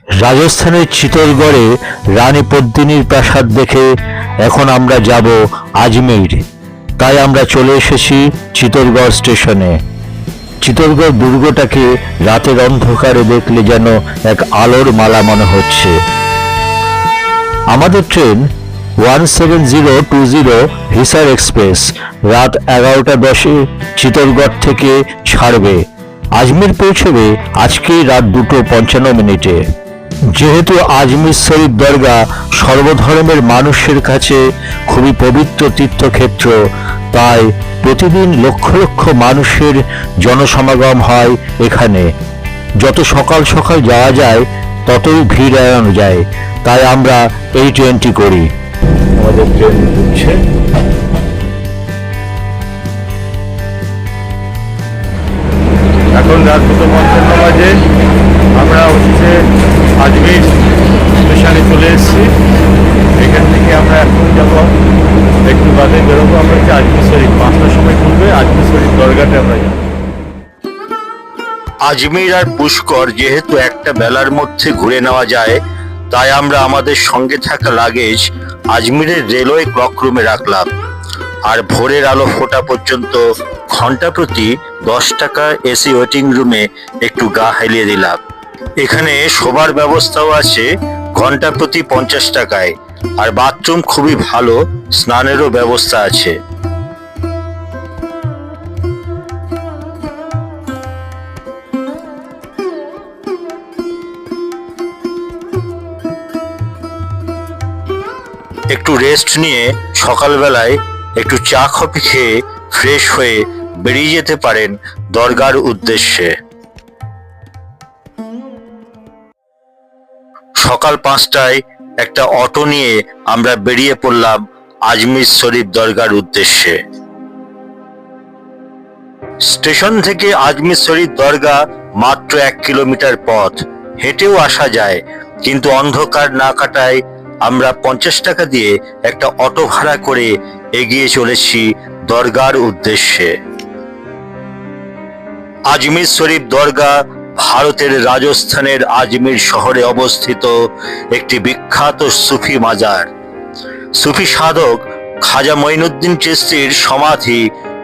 রাজস্থানের চিতোরগড়ে রানী পদ্মিনীর প্রাসাদ দেখে এখন আমরা যাব আজমির। তাই আমরা চলে এসেছি চিতোরগড় স্টেশনে। চিতোরগড় দুর্গটাকে রাতের অন্ধকারে দেখলে যেন এক আলোর মালা মনে হচ্ছে। আমাদের ট্রেন 17020 হিসার এক্সপ্রেস রাত 11:10 চিতোরগড় থেকে ছাড়বে। আজমির পৌঁছবে আজকে রাত 2:55। যেহেতু আজমির শরীফ দরগা সর্বধর্মের মানুষের কাছে খুবই পবিত্র তীর্থক্ষেত্র, তাই প্রতিদিন লক্ষ লক্ষ মানুষের জনসমাগম হয় এখানে। যত সকাল সকাল যাওয়া যায় ততই ভিড় এড়ানো যায়, তাই আমরা এই ট্রেনটি করি। আমাদের ট্রেন ঢুকছে। এখন রাত 2:55 বাজে। আমরা অবশেষে আজমির স্টেশনে চলে এসেছি। এখান থেকে আমরা এখন যাব, একটু বাদে বেরোবো। আমরা হচ্ছে আজমির শরীফ, 5টার সময় খুলবে। আজমির শরীফ দরগাতে আমরা যাব। আজমির আর পুষ্কর যেহেতু একটা বেলার মধ্যে ঘুরে নেওয়া যায়, তাই আমরা আমাদের সঙ্গে থাকা লাগেজ আজমিরের রেলওয়ে ক্লক রুমে রাখলাম। আর ভোরের আলো ফোটা পর্যন্ত ঘন্টা প্রতি 10 টাকা এসি ওয়েটিং রুমে একটু গা হেলিয়ে দিলাম। এখানে শোবার ব্যবস্থাও আছে ঘন্টা প্রতি 50 টাকায়। আর বাথরুম খুবই ভালো, স্নানেরও ব্যবস্থা আছে। একটু রেস্ট নিয়ে সকালবেলায় একটু চা কফি খেয়ে ফ্রেশ হয়ে বেরিয়ে যেতে পারেন দরগার উদ্দেশ্যে। সকাল 5টায় একটা অটো নিয়ে আমরা বেরিয়ে পড়লাম আজমির শরীফ দরগার উদ্দেশ্যে। স্টেশন থেকে আজমির শরীফ দরগা মাত্র 1 কিলোমিটার পথ, হেঁটেও আসা যায়, কিন্তু অন্ধকার না কাটায় আমরা 50 টাকা দিয়ে একটা অটো ভাড়া করে এগিয়ে চলেছি দরগার উদ্দেশ্যে। আজমির শরীফ দরগা ভারতের রাজস্থানের আজমির শহরে অবস্থিত একটি বিখ্যাত সুফি মাজার। সুফি সাধক খাজা মঈনুদ্দিন চিশতির সমাধি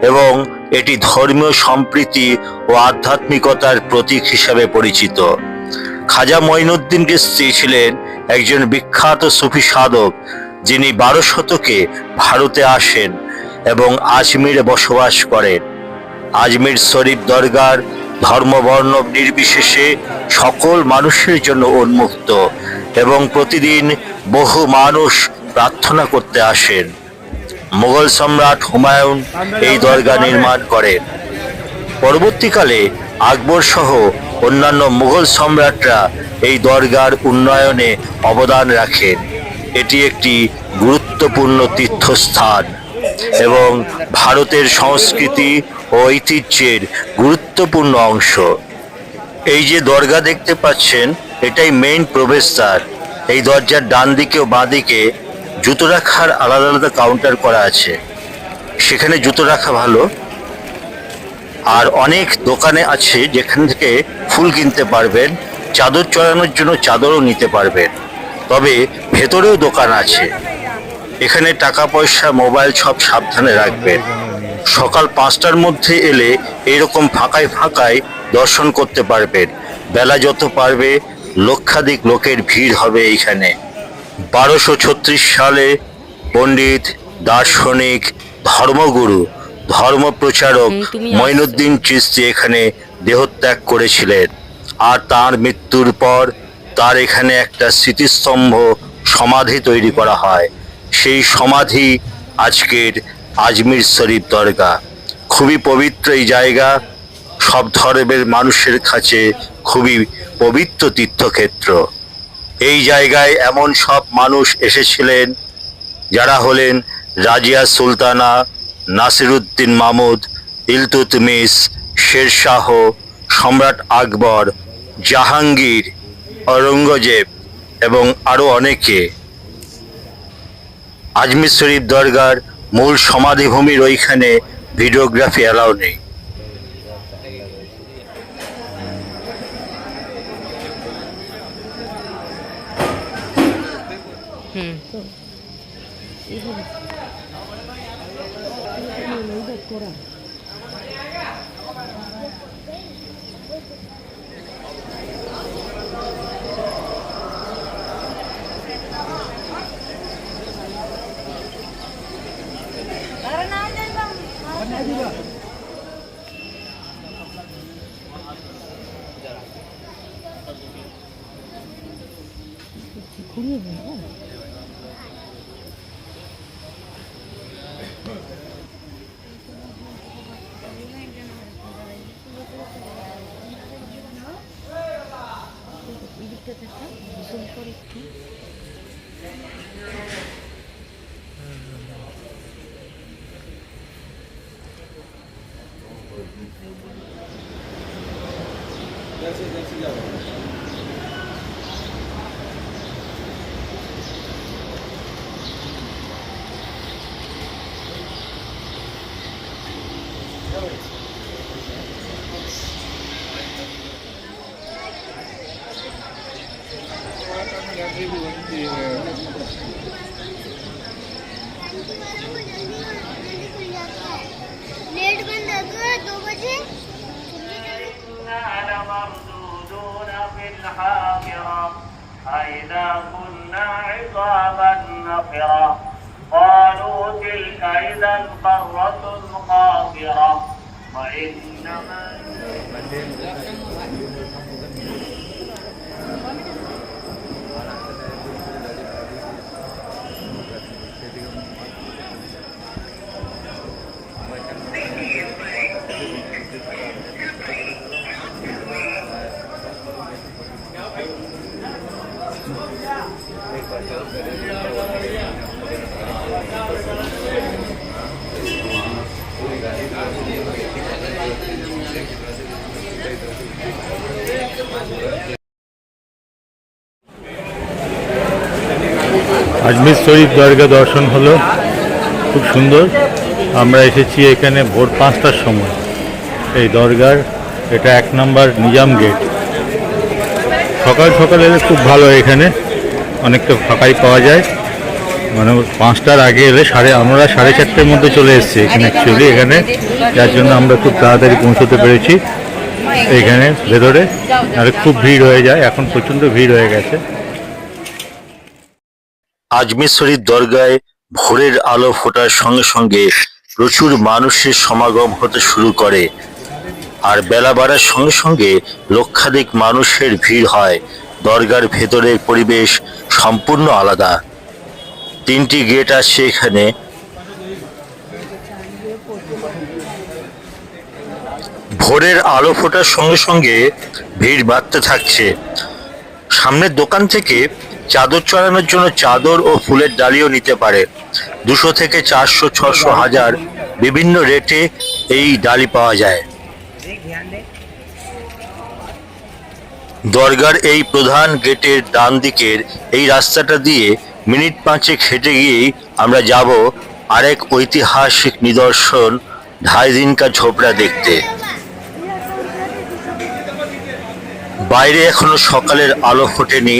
এবং এটি ধর্মীয় সম্প্রীতি ও আধ্যাত্মিকতার প্রতীক হিসাবে পরিচিত। খাজা মঈনুদ্দিন চিশতি ছিলেন একজন বিখ্যাত সুফি সাধক, যিনি 12 শতকে ভারতে আসেন এবং আজমিরে বসবাস করেন। আজমির শরীফ দরগার ধর্মবর্ণ নির্বিশেষে সকল মানুষের জন্য উন্মুক্ত এবং প্রতিদিন বহু মানুষ প্রার্থনা করতে আসেন। মুঘল সম্রাট হুমায়ুন এই দরগা নির্মাণ করেন। পরবর্তীকালে আকবর সহ অন্যান্য মুঘল সম্রাটরা এই দরগার উন্নয়নে অবদান রাখেন। এটি একটি গুরুত্বপূর্ণ তীর্থস্থান এবং ভারতের সংস্কৃতি ও ঐতিহ্যের গুরুত্বপূর্ণ অংশ। এই যে দরগা দেখতে পাচ্ছেন, এটাই মেইন প্রবেশদ্বার। এই দরজার ডান দিকে ও বাঁ দিকে জুতো রাখার আলাদা আলাদা কাউন্টার করা আছে, সেখানে জুতো রাখা ভালো। আর অনেক দোকানে আছে যেখান থেকে ফুল কিনতে পারবেন, চাদর চড়ানোর জন্য চাদরও নিতে পারবেন। তবে ভেতরেও দোকান আছে। এখানে টাকা পয়সা, মোবাইল সব সাবধানে রাখবেন। সকাল 5টার মধ্যে এলে এরকম ফাঁকায় ফাঁকায় দর্শন করতে পারবেন। বেলা যত পারবে লক্ষাধিক লোকের ভিড় হবে এইখানে। 1236 সালে পণ্ডিত, দার্শনিক, ধর্মগুরু, ধর্মপ্রচারক মঈনুদ্দিন চিশতি এখানে দেহত্যাগ করেছিলেন। আর তার মৃত্যুর পর তার এখানে একটা স্মৃতিস্তম্ভ সমাধি তৈরি করা হয়। সেই সমাধি আজকের আজমির শরীফ দরগা। খুবই পবিত্র এই জায়গা, সব ধর্মের মানুষের কাছে খুবই পবিত্র তীর্থক্ষেত্র। এই জায়গায় এমন সব মানুষ এসেছিলেন যারা হলেন রাজিয়া সুলতানা, নাসিরুদ্দিন মাহমুদ, ইলতুৎমিশ, শেরশাহ, সম্রাট আকবর, জাহাঙ্গীর, ঔরঙ্গজেব এবং আরও অনেকে। আজমির শরীফ দরগার মূল সমাধিভূমির ওইখানে ভিডিওগ্রাফি অ্যালাউ নেই। হুম তো এইভাবে করা ঘুরিয়ে দেয় হ্যাঁ এদিকটা দেখা ভীষণ করে একটু लेट बंद कर 2 बजे لمردودون في الحافرة أئذا كنا عظاما نخرة قالوا تلك إذا قرة خاسرة وإنما আজমির শরীফ দরগা দর্শন হলো, খুব সুন্দর। আমরা এসেছি এখানে ভোর 5টার সময়। এই দরগার এটা 1 নম্বর নিজাম গেট। সকাল সকাল এলে খুব ভালো, এখানে অনেকটা ফাঁকাই পাওয়া যায়। মানে 5টার আগে এলে আমরা 4:30টার মধ্যে চলে এসেছি এখানে অ্যাকচুয়ালি, এখানে যার জন্য আমরা খুব তাড়াতাড়ি পৌঁছতে পেরেছি এখানে ভেতরে। আর খুব ভিড় হয়ে যায়, এখন প্রচণ্ড ভিড় হয়ে গেছে। আজমির শরীফ দরগায় ভোরের আলো ফোটার সঙ্গে সঙ্গে প্রচুর মানুষের সমাগম হতে শুরু করে, আর বেলা বাড়ার সঙ্গে সঙ্গে লক্ষাধিক মানুষের ভিড় হয়। দরগার ভেতরের পরিবেশ সম্পূর্ণ আলাদা। 3টি গেট আছে এখানে। ভোরের আলো ফোটার সঙ্গে সঙ্গে ভিড় বাড়তে থাকছে। সামনের দোকান থেকে চাদর চড়ানোর জন্য চাদর ও ফুলের ডালিও নিতে পারে। 200 থেকে 400, 600, 1000 বিভিন্ন রেটে এই ডালি পাওয়া যায়। দরগার এই প্রধান গেটের ডান দিকের এই রাস্তাটা দিয়ে মিনিট 5 হেঁটে গিয়েই আমরা যাব আরেক ঐতিহাসিক নিদর্শন ঢাই দিন কা ঝোপড়া দেখতে। বাইরে এখনো সকালের আলো ফোটেনি,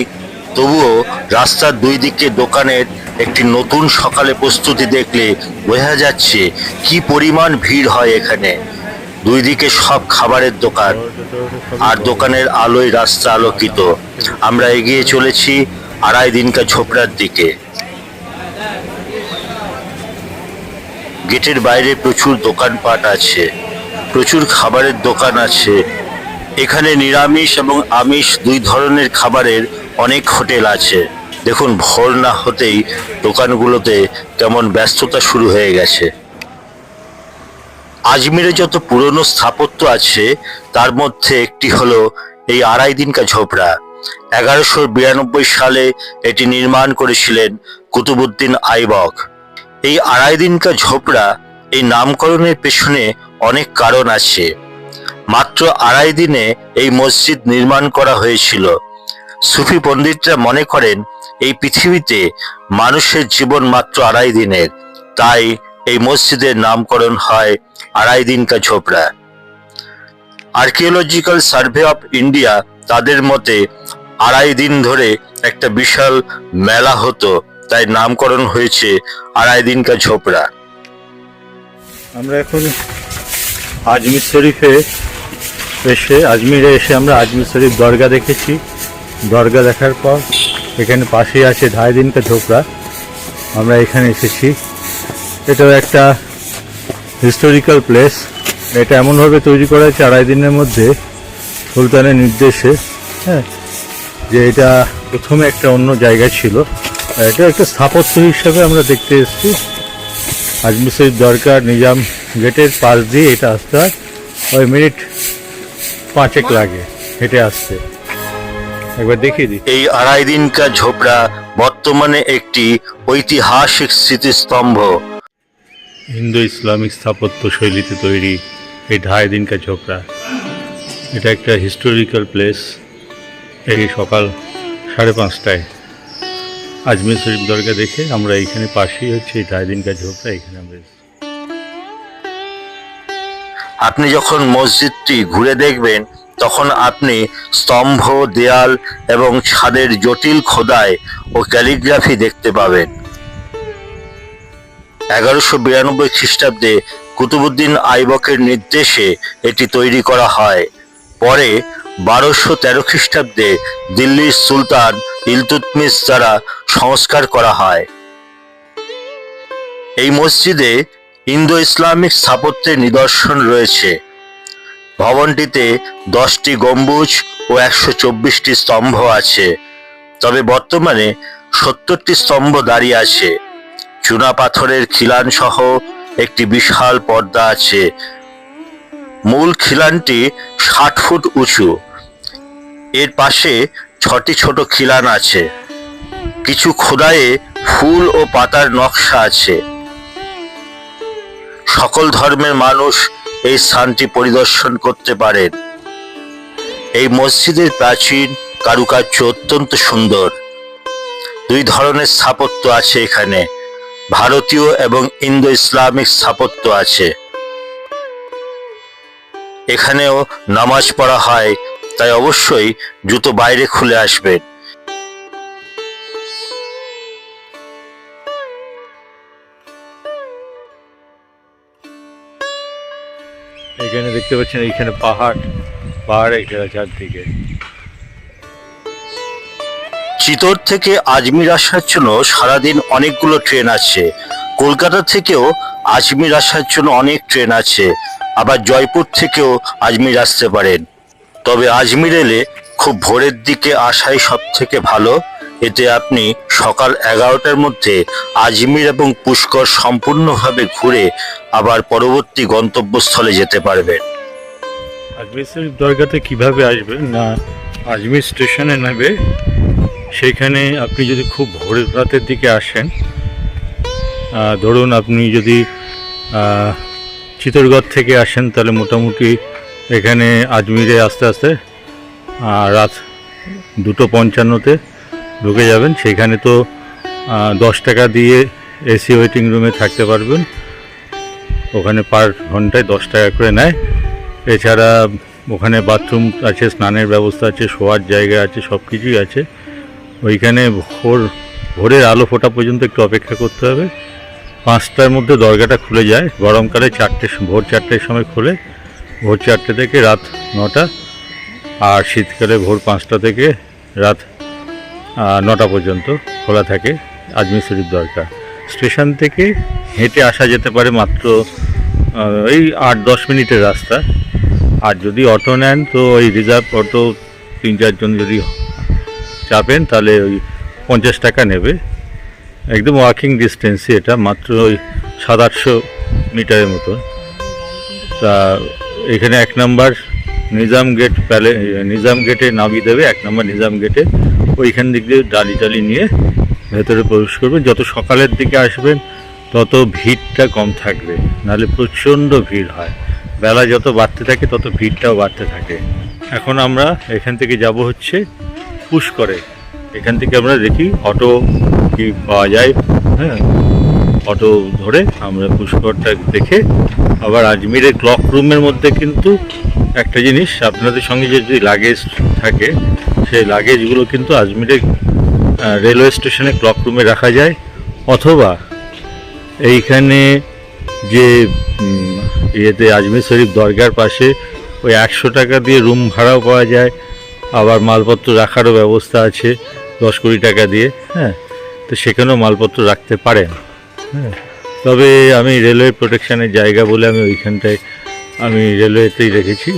তবুও রাস্তার 2 দিকে দোকানের একটি নতুন সকালে প্রস্তুতি দেখলে বোঝা যাচ্ছে কি পরিমাণ ভিড় হয় এখানে। 2 দিকে সব খাবারের দোকান, আর দোকানের আলোয় রাস্তা আলোকিত। আমরা এগিয়ে চলেছি আড়াই দিন কা ঝোপড়ার দিকে। গেটের বাইরে প্রচুর দোকানপাট আছে, প্রচুর খাবারের দোকান আছে। এখানে নিরামিষ এবং আমিষ 2 ধরনের খাবারের অনেক হোটেল আছে। দেখুন, ভোর না হতেই দোকানগুলোতে কেমন ব্যস্ততা শুরু হয়ে গেছে। আজমিরে যত পুরনো স্থাপত্য আছে তার মধ্যে একটি হলো এই আড়াই দিন কা ঝোপড়া। 1192 সালে এটি নির্মাণ করেছিলেন কুতুবউদ্দিন আইবক। এই আড়াই দিন কা ঝোপড়া এই নামকরণের পেছনে অনেক কারণ আছে। মাত্র 2.5 দিনে এই মসজিদ নির্মাণ করা হয়েছিল। সুফি পণ্ডিতরা মনে করেন এই পৃথিবীতে মানুষের জীবন মাত্র 2.5 দিনের, তাই এই মসজিদের নামকরণ হয় আড়াই দিন কা ঝোপড়া। আর্কিওলজিক্যাল সার্ভে অফ ইন্ডিয়া তাদের মতে 2.5 দিন ধরে একটা বিশাল মেলা হতো তাই নামকরণ হয়েছে আড়াই দিন কা ঝোপড়া। আমরা এখন আজমির শরীফে আজমিরে এসে আমরা আজমির শরীফ দরগা দেখেছি। দরগা দেখার পর এখানে পাশেই আছে ঢাই দিন কা ঝোপড়া, আমরা এখানে এসেছি। এটাও একটা হিস্টোরিক্যাল প্লেস। এটা এমনভাবে তৈরি করা হয়েছে আড়াই দিনের মধ্যে সুলতানের নির্দেশে, হ্যাঁ, যে এটা প্রথমে একটা অন্য জায়গায় ছিল। এটা একটা স্থাপত্য হিসাবে আমরা দেখতে এসেছি। আজমির শরীফ দরগা নিজাম গেটের পাশ দিয়ে এটা আসতে হয়, ওই মিনিট 5 লাগে হেঁটে আসতে। একবার দেখিয়ে দিই। এই আড়াই দিন কা ঝোপড়া বর্তমানে একটি ঐতিহাসিক স্মৃতিস্তম্ভ। হিন্দু ইসলামিক স্থাপত্য শৈলীতে তৈরি এই ঢাই দিন কা ঝোপড়া, এটা একটা হিস্টোরিক্যাল প্লেস। এই সকাল 5:30টায় আজমির শরীফ দরগা দেখে আমরা এইখানে পাশেই হচ্ছে এই ঢাই দিন কা ঝোপড়া, এখানে আমরা আপনি যখন মসজিদটি ঘুরে দেখবেন তখন আপনি স্তম্ভ, দেয়াল এবং ছাদের জটিল খোদাই ও ক্যালিগ্রাফি দেখতে পাবেন। 1192 খ্রিস্টাব্দে কুতুবউদ্দিন আইবকের নির্দেশে এটি তৈরি করা হয়। পরে 1213 খ্রিস্টাব্দে দিল্লির সুলতান ইলতুৎমিশ দ্বারা সংস্কার করা হয়। এই মসজিদে ইন্দো ইসলামিক স্থাপত্যের নিদর্শন রয়েছে। ভবনটিতে 10টি গম্বুজ ও 124টি স্তম্ভ আছে, তবে বর্তমানে 70টি স্তম্ভ দাঁড়িয়ে আছে। চুনা পাথরের খিলান সহ একটি বিশাল পর্দা আছে। মূল খিলানটি 60 ফুট উঁচু। এর পাশে 6টি ছোট খিলান আছে। কিছু খোদাইয়ে ফুল ও পাতার নকশা আছে। সকল ধর্মের মানুষ এই স্থানটি পরিদর্শন করতে পারেন। এই মসজিদের প্রাচীন কারুকার্য অত্যন্ত সুন্দর। 2 ধরনের স্থাপত্য আছে এখানে, ভারতীয় এবং ইন্দো ইসলামিক স্থাপত্য আছে। এখানেও নামাজ পড়া হয়, তাই অবশ্যই জুতো বাইরে খুলে আসবেন। এখানে দেখতে পাচ্ছেন, এইখানে পাহাড় এখানে চারদিকে। চিতোর থেকে আজমির আসার জন্য সারাদিন অনেকগুলো ট্রেন আছে। কলকাতা থেকেও আজমির আসার জন্য অনেক ট্রেন আছে। আবার জয়পুর থেকেও আজমির আসতে পারেন। তবে আজমির এলে খুব ভোরের দিকে আসাই সব থেকে ভালো। এতে আপনি সকাল 11টার মধ্যে আজমির এবং পুষ্কর সম্পূর্ণভাবে ঘুরে আবার পরবর্তী গন্তব্যস্থলে যেতে পারবেন। আজমির শরীফ দরগাতে কিভাবে আসবেন না, আজমির স্টেশনে নেবে। সেইখানে আপনি যদি খুব ভোরের রাতের দিকে আসেন, ধরুন আপনি যদি চিতরগড় থেকে আসেন, তাহলে মোটামুটি এখানে আজমিরে আস্তে আস্তে রাত 2:55-তে ঢুকে যাবেন। সেখানে তো 10 টাকা দিয়ে এসি ওয়েটিং রুমে থাকতে পারবেন। ওখানে পার ঘন্টায় 10 টাকা করে নেয়। এছাড়া ওখানে বাথরুম আছে, স্নানের ব্যবস্থা আছে, শোয়ার জায়গা আছে, সব কিছুই আছে। ওইখানে ভোরের আলো ফোটা পর্যন্ত একটু অপেক্ষা করতে হবে। 5টার মধ্যে দরগাটা খুলে যায়। গরমকালে ভোর 4টের সময় খোলে, ভোর 4টে থেকে রাত 9টা। আর শীতকালে ভোর 5টা থেকে রাত 9টা পর্যন্ত খোলা থাকে আজমির শরীফ দরগা। স্টেশন থেকে হেঁটে আসা যেতে পারে মাত্র এই 8-10 মিনিটের রাস্তা। আর যদি অটো নেন তো ওই রিজার্ভ অটো 3-4 জন যদি চাপেন তাহলে ওই 50 টাকা নেবে। একদম ওয়াকিং ডিস্টেন্সই, এটা মাত্র ওই 700-800 মিটারের মতো। তা এখানে 1 নম্বর নিজাম গেটে নামিয়ে দেবে। 1 নম্বর নিজাম গেটে ওইখান দিক দিয়ে ডালি নিয়ে ভেতরে প্রবেশ করবেন। যত সকালের দিকে আসবেন তত ভিড়টা কম থাকবে, নাহলে প্রচণ্ড ভিড় হয়। বেলা যত বাড়তে থাকে তত ভিড়টাও বাড়তে থাকে। এখন আমরা এখান থেকে যাব হচ্ছে পুষ্করে। এখান থেকে আমরা দেখি অটো কি পাওয়া যায়। হ্যাঁ, অটো ধরে আমরা পুষ্করটা দেখে আবার আজমিরের ক্লক রুমের মধ্যে কিন্তু একটা জিনিস, আপনাদের সঙ্গে যদি লাগেজ থাকে সেই লাগেজগুলো কিন্তু আজমিরের রেলওয়ে স্টেশনে ক্লক রুমে রাখা যায়, অথবা এইখানে যে ইয়েতে আজমির শরীফ দরগার পাশে ওই 100 টাকা দিয়ে রুম ভাড়াও পাওয়া যায়, আবার মালপত্র রাখারও ব্যবস্থা আছে 10-20 টাকা দিয়ে। হ্যাঁ, তো সেখানেও মালপত্র রাখতে পারেন। হ্যাঁ, তবে আমি রেলওয়ে প্রোটেকশনের জায়গা বলে আমি ওইখানটায় আমি রেলওয়েতেই রেখেছি,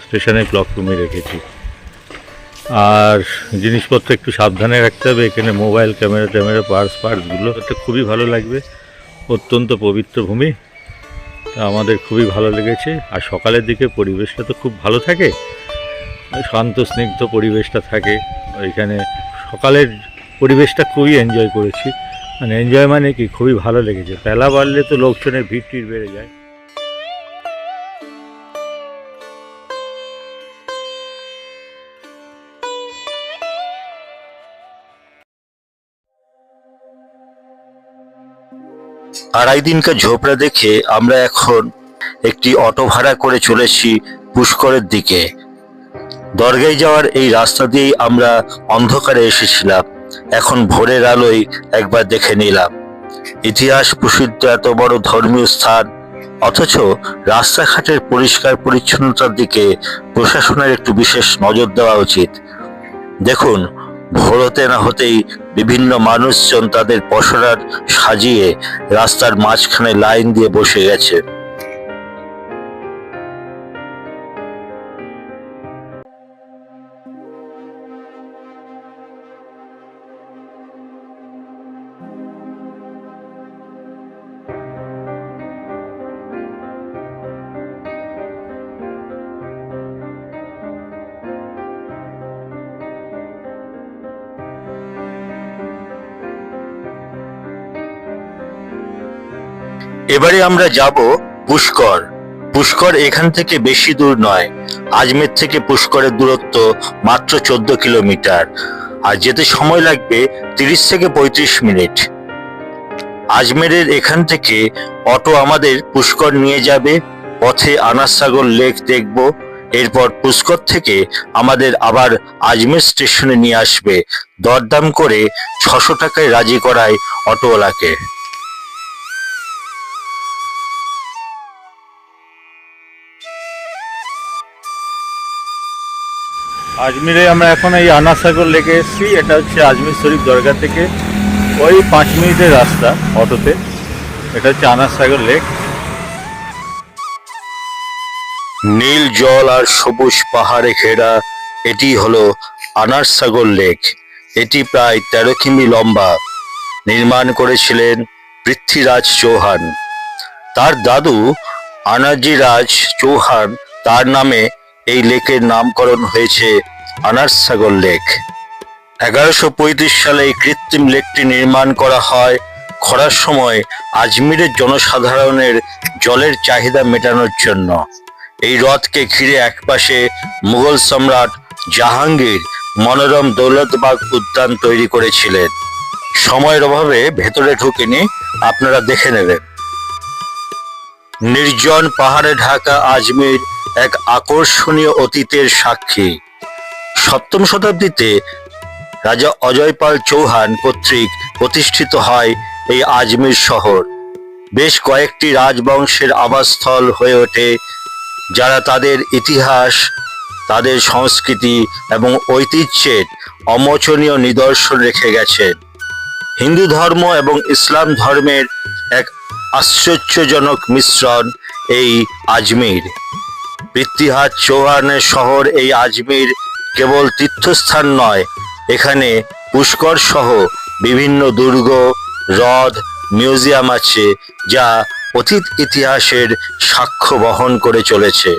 স্টেশনে ক্লক রুমে রেখেছি। আর জিনিসপত্র একটু সাবধানে রাখতে হবে। এখানে মোবাইল, ক্যামেরা, পার্সগুলো এটা খুবই ভালো লাগবে। অত্যন্ত পবিত্র ভূমি, আমাদের খুবই ভালো লেগেছে। আর সকালের দিকে পরিবেশটা তো খুব ভালো থাকে, শান্ত স্নিগ্ধ পরিবেশটা থাকে ওইখানে। সকালের পরিবেশটা খুবই এনজয় করেছি, মানে এনজয় মানে কি, খুবই ভালো লেগেছে। বেলা বাড়লে তো লোকজনের ভিড় বেড়ে যায়। আড়াই দিনকার ঝোপড়া দেখে আমরা এখন একটি অটো ভাড়া করে চলেছি পুষ্করের দিকে। দরগায় যাওয়ার এই রাস্তা দিয়েই আমরা অন্ধকারে এসেছিলাম, এখন ভোরের আলোয় একবার দেখে নিলাম। ইতিহাস প্রসিদ্ধ এত বড় ধর্মীয় স্থান, অথচ রাস্তাঘাটের পরিষ্কার পরিচ্ছন্নতার দিকে প্রশাসনের একটু বিশেষ নজর দেওয়া উচিত। দেখুন, ভোর হতে না হতেই বিভিন্ন মানুষজন তাদের পসরা সাজিয়ে রাস্তার মাঝখানে লাইন দিয়ে বসে গেছে। এবারে আমরা যাব পুষ্কর। পুষ্কর এখান থেকে বেশি দূর নয়, আজমের থেকে পুষ্করের দূরত্ব মাত্র 14 কিলোমিটার, আর যেতে সময় লাগবে 30 থেকে 35 মিনিট। আজমেরের এখান থেকে অটো আমাদের পুষ্কর নিয়ে যাবে, পথে আনারসাগর লেক দেখব, এরপর পুষ্কর থেকে আমাদের আবার আজমের স্টেশনে নিয়ে আসবে। দরদাম করে 600 টাকায় রাজি করায় অটোওয়ালাকে। আজমিরে আমরা এখন এই আনারসাগর লেকে এসেছি। এটা হচ্ছে আজমির শরীফ দরগা থেকে ওই 5 মিনিটের রাস্তা অটোতে। এটা হচ্ছে আনারসাগর লেক। নীল জল আর সবুজ পাহাড়ে ঘেরা এটি হলো আনারসাগর লেক। এটি প্রায় 13 কিমি লম্বা। নির্মাণ করেছিলেন পৃথ্বীরাজ চৌহান। তার দাদু আনাজিরাজ চৌহান, তার নামে এই লেকের নামকরণ হয়েছে আনারসাগর লেক। 1135 সালে এই কৃত্রিম লেকটি নির্মাণ করা হয় খরার সময় আজমিরের জনসাধারণের জলের চাহিদা মেটানোর জন্য। এই হ্রদকে ঘিরে একপাশে মুঘল সম্রাট জাহাঙ্গীর মনোরম দৌলতবাগ উদ্যান তৈরি করেছিলেন। সময়ের অভাবে ভেতরে ঢুকিনি, আপনারা দেখে নেবেন। নির্জন পাহাড়ে ঢাকা আজমির এক আকর্ষণীয় অতীতের সাক্ষী। 7ম শতাব্দীতে রাজা অজয়পাল চৌহান কর্তৃক প্রতিষ্ঠিত হয় এই আজমির শহর। বেশ কয়েকটি রাজবংশের আবাসস্থল হয়ে ওঠে, যারা তাদের ইতিহাস, তাদের সংস্কৃতি এবং ঐতিহ্যের অমোচনীয় নিদর্শন রেখে গেছেন। হিন্দু ধর্ম এবং ইসলাম ধর্মের এক আশ্চর্যজনক মিশ্রণ এই আজমির। পৃথ্বীরাজ চৌহানের শহর এই আজমির কেবল তীর্থস্থান নয়, এখানে পুষ্কর সহ বিভিন্ন দুর্গ, হ্রদ, মিউজিয়াম আছে, যা অতীত ইতিহাসের সাক্ষ্য বহন করে চলেছে।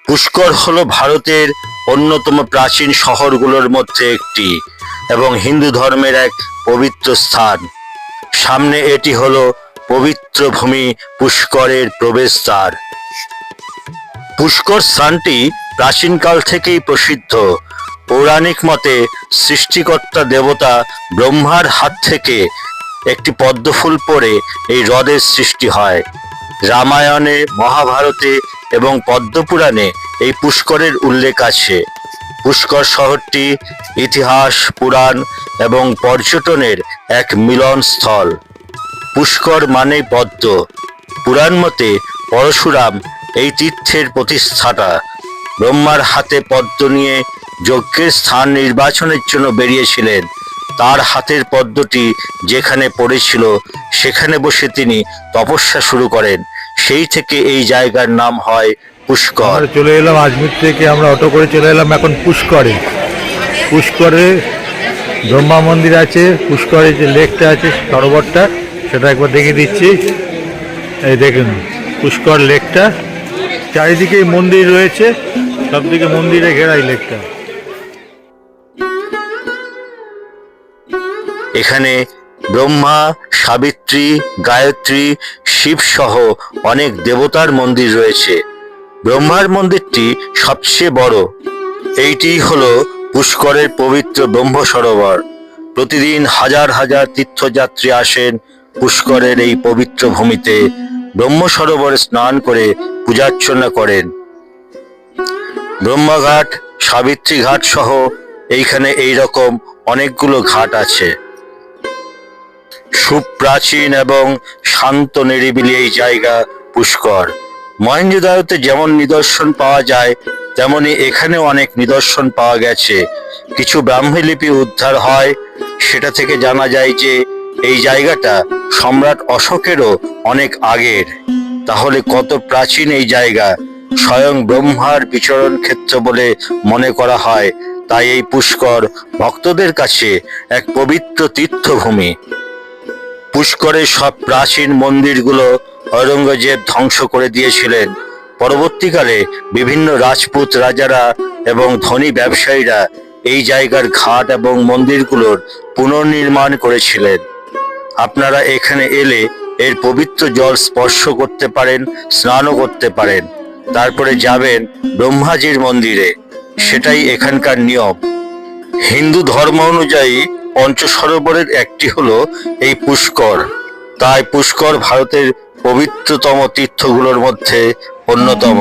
পুষ্কর হলো ভারতের অন্যতম প্রাচীন শহরগুলোর মধ্যে একটি এবং হিন্দু ধর্মের এক পবিত্র স্থান। সামনে এটি হলো পবিত্র ভূমি পুষ্করের প্রবেশদ্বার। পুষ্কর স্থানটি প্রাচীনকাল থেকেই প্রসিদ্ধ। পৌরাণিক মতে সৃষ্টিকর্তা দেবতা ব্রহ্মার হাত থেকে একটি পদ্মফুল পড়ে এই হ্রদের সৃষ্টি হয়। রামায়ণে, মহাভারতে এবং পদ্মপুরাণে এই পুষ্করের উল্লেখ আছে। পুষ্কর শহরটি ইতিহাস, পুরাণ এবং পর্যটনের এক মিলনস্থল। পুষ্কর মানে পদ্ম। পুরাণ মতে পরশুরাম এই তীর্থের প্রতিষ্ঠাতা। ব্রহ্মার হাতে পদ্ম নিয়ে যজ্ঞের স্থান নির্বাচনের জন্য বেরিয়েছিলেন। তার হাতের পদ্মটি যেখানে পড়েছিল সেখানে বসে তিনি তপস্যা শুরু করেন। সেই থেকে এই জায়গার নাম হয় পুষ্কর। আমরা চলে এলাম আজমির থেকে, আমরা অটো করে চলে এলাম এখন পুষ্করে। পুষ্করে ব্রহ্মা মন্দির আছে, পুষ্করে যে লেকটা আছে সরোবরটা সেটা একবার দেখিয়ে দিচ্ছি। এই দেখুন পুষ্কর লেকটা, চারিদিকে মন্দির রয়েছে, সবদিকে মন্দিরে ঘেরা এই লেকটা। এখানে ব্রহ্মা, সাবিত্রী, গায়ত্রী, শিব সহ অনেক দেবতার মন্দির রয়েছে। ব্রহ্মার মন্দিরটি সবচেয়ে বড়। এইটি হলো পুষ্করের পবিত্র ব্রহ্ম সরোবর। প্রতিদিন হাজার হাজার তীর্থযাত্রী আসেন পুষ্করের এই পবিত্র ভূমিতে, ব্রহ্ম সরোবরে স্নান করে পূজার্চনা করেন। ব্রহ্মঘাট, সাবিত্রী ঘাট সহ এইখানে এইরকম অনেকগুলো ঘাট আছে। সুপ্রাচীন এবং শান্ত নিরিবিলি এই জায়গা পুষ্কর। মহেঞ্জোদারোতে যেমন নিদর্শন পাওয়া যায় তেমনি এখানেও অনেক নিদর্শন পাওয়া গেছে। কিছু ব্রাহ্মী লিপি উদ্ধার হয়, সেটা থেকে জানা যায় যে এই জায়গাটা সম্রাট অশোকেরও অনেক আগের। তাহলে কত প্রাচীন এই জায়গা! স্বয়ং ব্রহ্মার বিচরণ ক্ষেত্র বলে মনে করা হয়। তাই এই পুষ্কর ভক্তদের কাছে এক পবিত্র তীর্থভূমি। পুষ্করের সব প্রাচীন মন্দিরগুলো ঔরঙ্গজেব ধ্বংস করে দিয়েছিলেন। পরবর্তীকালে বিভিন্ন রাজপুত রাজারা এবং ধনী ব্যবসায়ীরা এই জায়গার ঘাট এবং মন্দিরগুলোর পুনর্নির্মাণ করেছিলেন। আপনারা এখানে এলে এর পবিত্র জল স্পর্শ করতে পারেন, স্নানও করতে পারেন, তারপরে যাবেন ব্রহ্মাজির মন্দিরে। সেটাই এখানকার নিয়ম। হিন্দু ধর্ম অনুযায়ী পঞ্চসরোবরের একটি হলো এই পুষ্কর। তাই পুষ্কর ভারতের পবিত্রতম তীর্থগুলোর মধ্যে অন্যতম।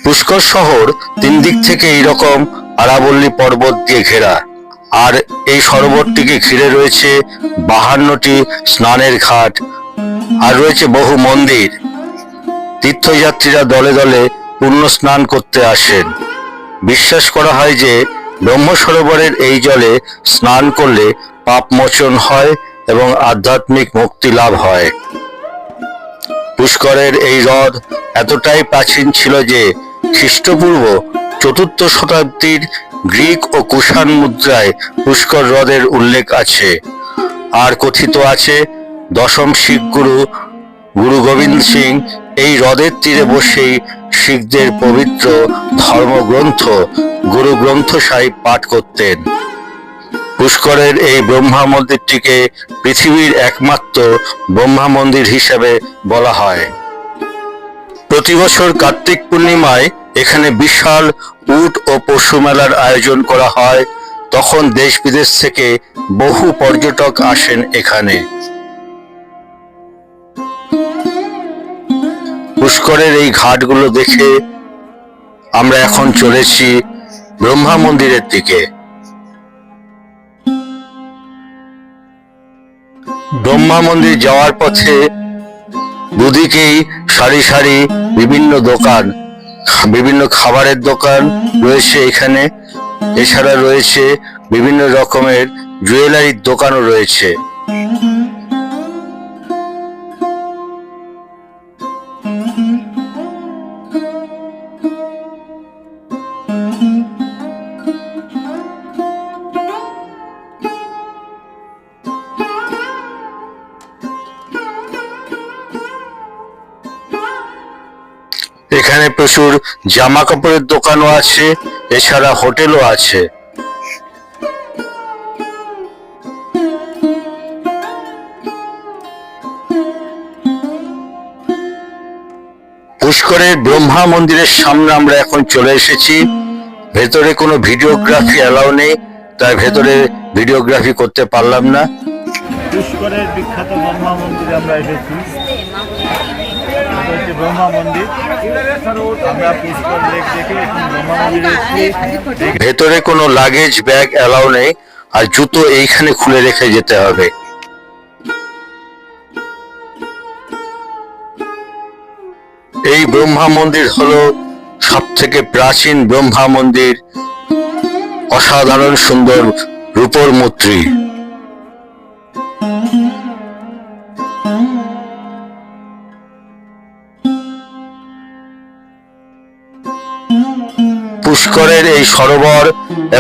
পুষ্কর শহর তিন দিক থেকে এইরকম আরাবল্লী পর্বত দিয়ে ঘেরা। আর এই সরোবরটিকে ঘিরে রয়েছে 52টি স্নানের ঘাট, আর রয়েছে বহু মন্দির। তীর্থযাত্রীরা দলে দলে পুণ্য স্নান করতে আসেন। বিশ্বাস করা হয় যে ব্রহ্ম সরোবরের এই জলে স্নান করলে পাপ মোচন হয় এবং আধ্যাত্মিক মুক্তি লাভ হয়। পুষ্করের এই হ্রদ এতটাই প্রাচীন ছিল যে খ্রিস্টপূর্ব 4র্থ শতাব্দীর গ্রিক ও কুষাণ মুদ্রায় পুষ্কর হ্রদের উল্লেখ আছে। আর কথিত আছে দশম শিখ গুরু গুরু গোবিন্দ সিং এই হ্রদের তীরে বসেই শিখদের পবিত্র ধর্মগ্রন্থ গুরু গ্রন্থ সাহিব পাঠ করতেন। পুষ্করের এই ব্রহ্মা মন্দিরটিকে পৃথিবীর একমাত্র ব্রহ্মা মন্দির হিসেবে বলা হয়। প্রতি বছর কার্তিক পূর্ণিমায় এখানে বিশাল উট ও পশু মেলার আয়োজন করা হয়। তখন দেশ বিদেশ থেকে বহু পর্যটক আসেন এখানে। পুষ্করের এই ঘাটগুলো দেখে আমরা এখন চলেছি ব্রহ্মা মন্দিরের দিকে। ব্রহ্মা মন্দির যাওয়ার পথে দুদিকেই সারি সারি বিভিন্ন দোকান, বিভিন্ন খাবারের দোকান রয়েছে এখানে। এছাড়া রয়েছে বিভিন্ন রকমের জুয়েলারির দোকানও রয়েছে। এখানে প্রচুর জামা কাপড়ের দোকানও আছে, এছাড়া হোটেলও আছে। পুষ্করের ব্রহ্মা মন্দিরের সামনে আমরা এখন চলে এসেছি। ভেতরে কোনো ভিডিওগ্রাফি অ্যালাউ নেই, তাই ভেতরে ভিডিওগ্রাফি করতে পারলাম না। পুষ্করের বিখ্যাত ব্রহ্মা মন্দিরে আমরা এসেছি। এটা হচ্ছে ব্রহ্মা মন্দির। আমরা পুষ্কর লেক দেখে এখন ব্রহ্মা মন্দিরে এসেছি। ভেতরে কোনো লাগেজ ব্যাগ অ্যালাউ নেই, আর জুতো এইখানে খুলে রেখে যেতে হবে। এই ব্রহ্মা মন্দির হলো সব থেকে প্রাচীন ব্রহ্মা মন্দির। অসাধারণ সুন্দর রূপোর মূর্তি। পুষ্করের এই সরোবর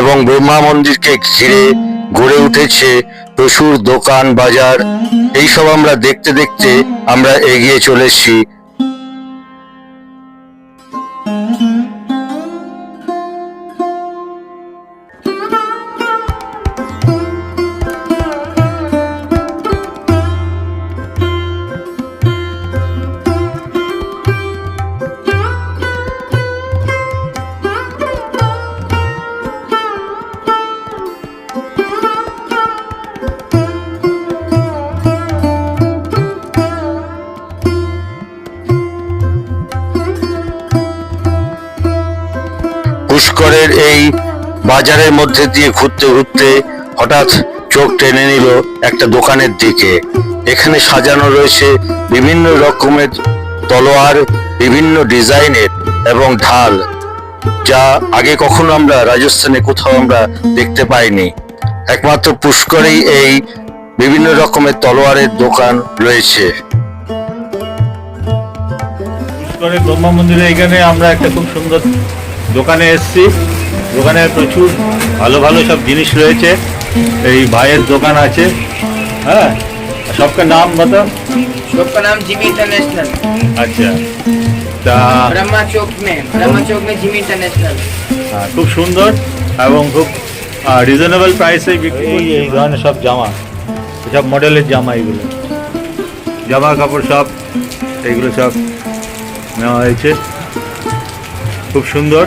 এবং ব্রহ্মা মন্দিরকে ঘিরে গড়ে উঠেছে প্রচুর দোকান বাজার। এইসব আমরা দেখতে দেখতে আমরা এগিয়ে চলেছি। পুষ্করের এই বাজারের মধ্যে দিয়ে ঘুরতে ঘুরতে হঠাৎ চোখ টেনে নিল একটা দোকানের দিকে। এখানে সাজানো রয়েছে বিভিন্ন রকমের তলোয়ার, বিভিন্ন ডিজাইনের এবং ঢাল, যা আগে কখনো আমরা রাজস্থানে কোথাও আমরা দেখতে পাইনি। একমাত্র পুষ্করেই এই বিভিন্ন রকমের তলোয়ারের দোকান রয়েছে। পুষ্করের ব্রহ্মা মন্দিরে এখানে আমরা একটা খুব সুন্দর দোকানে এসেছি। দোকানে প্রচুর ভালো ভালো সব জিনিস রয়েছে। এই ভাইয়ের দোকান আছে। হ্যাঁ, सबका नाम बताओ। शॉप का नाम जिमी इंटरनेशनल। अच्छा, তা ब्रह्मा चौक में जिमी इंटरनेशनल। খুব সুন্দর এবং খুব রিজনেবল প্রাইসে বিক্রি। এই ধরনের সব জামা, সব মডেলের জামা, এগুলো জামা কাপড় সব এইগুলো সব নেওয়া হয়েছে। খুব সুন্দর।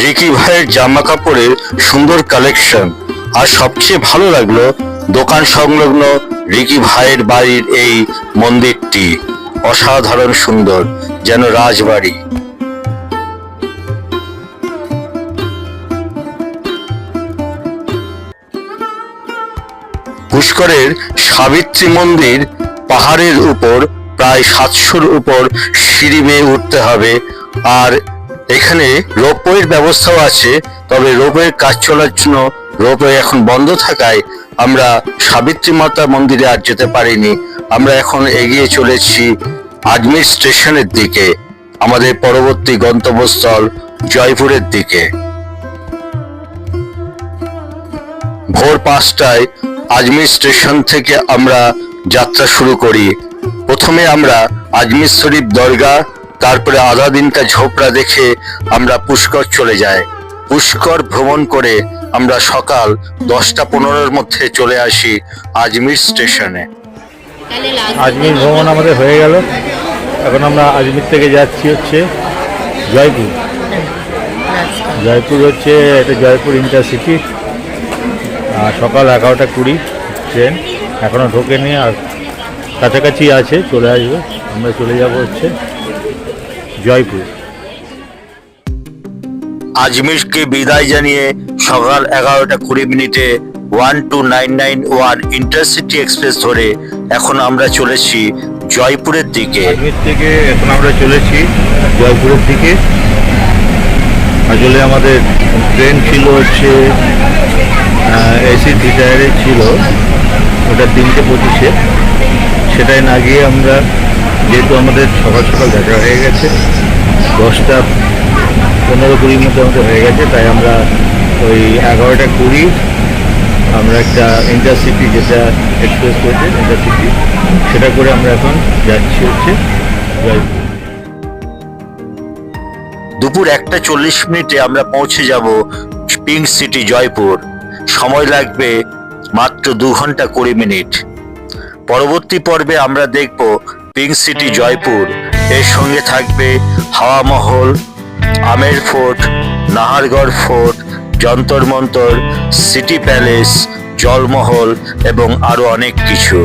রিকি ভাইয়ের জামা কাপড়ের সুন্দর কালেকশন। আর সবচেয়ে ভালো লাগলো দোকান সংলগ্ন রিকি ভাইয়ের বাড়ির এই মন্দিরটি। অসাধারণ সুন্দর, যেন রাজবাড়ি। পুষ্করের সাবিত্রী মন্দির পাহাড়ের উপর, প্রায় 700-র উপর সিঁড়ি বেয়ে উঠতে হবে। আর এখানে রোপওয়ের ব্যবস্থাও আছে, তবে রোপওয়ের কাজ চলার জন্য রোপওয়ে এখন বন্ধ থাকায় আমরা সাবিত্রী মাতা মন্দিরে আর যেতে পারিনি। আমরা এখন এগিয়ে চলেছি আজমির স্টেশনের দিকে, আমাদের পরবর্তী গন্তব্যস্থল জয়পুরের দিকে। ভোর 5টায় আজমির স্টেশন থেকে আমরা যাত্রা শুরু করি। প্রথমে আমরা আজমির শরীফ দরগা, তারপরে আধা দিন কা ঝোপড়া দেখে আমরা পুষ্কর চলে যাই। পুষ্কর ভ্রমণ করে আমরা সকাল 10টা-15-র মধ্যে চলে আসি আজমির স্টেশনে। আজমির ভ্রমণ আমাদের হয়ে গেল। এখন আমরা আজমির থেকে যাচ্ছি হচ্ছে জয়পুর। জয়পুর হচ্ছে এটা জয়পুর ইন্টারসিটি। সকাল 11টা 20 ট্রেন, এখনও ঢোকেনি, আর কাছাকাছি আছে, চলে আসবে। আমরা চলে যাব হচ্ছে জয়পুর। আজমিরকে বিদায় জানিয়ে সকাল 11টা 20 1299 ইন্টারসিটি এক্সপ্রেস ধরে এখন আমরা চলেছি জয়পুরের দিকে। আজমির থেকে এখন আমরা চলেছি জয়পুরের দিকে। আসলে আমাদের ট্রেন ছিল হচ্ছে এসি 3 টায়ারের ছিল, ওটা 3:25-এ। সেটাই না গিয়ে আমরা, যেহেতু আমাদের সকাল সকাল দেখা হয়ে গেছে, 10টা 15-20 মধ্যে আমাদের হয়ে গেছে, তাই আমরা ওই 11টা 20 আমরা একটা ইন্টারসিটি, যেটা এক্সপ্রেস করেছে ইন্টারসিটি, সেটা করে আমরা এখন যাচ্ছি হচ্ছে জয়পুর। দুপুর 1:40 আমরা পৌঁছে যাব পিঙ্ক সিটি জয়পুর। সময় লাগবে মাত্র 2 ঘন্টা 20 মিনিট। পরবর্তী পর্বে আমরা দেখব পিঙ্ক সিটি জয়পুর, এর সঙ্গে থাকবে হাওয়া মহল, আমের fort, Nahargarh fort, Jantar Mantar, city palace, জলমহল এবং আরো অনেক কিছু।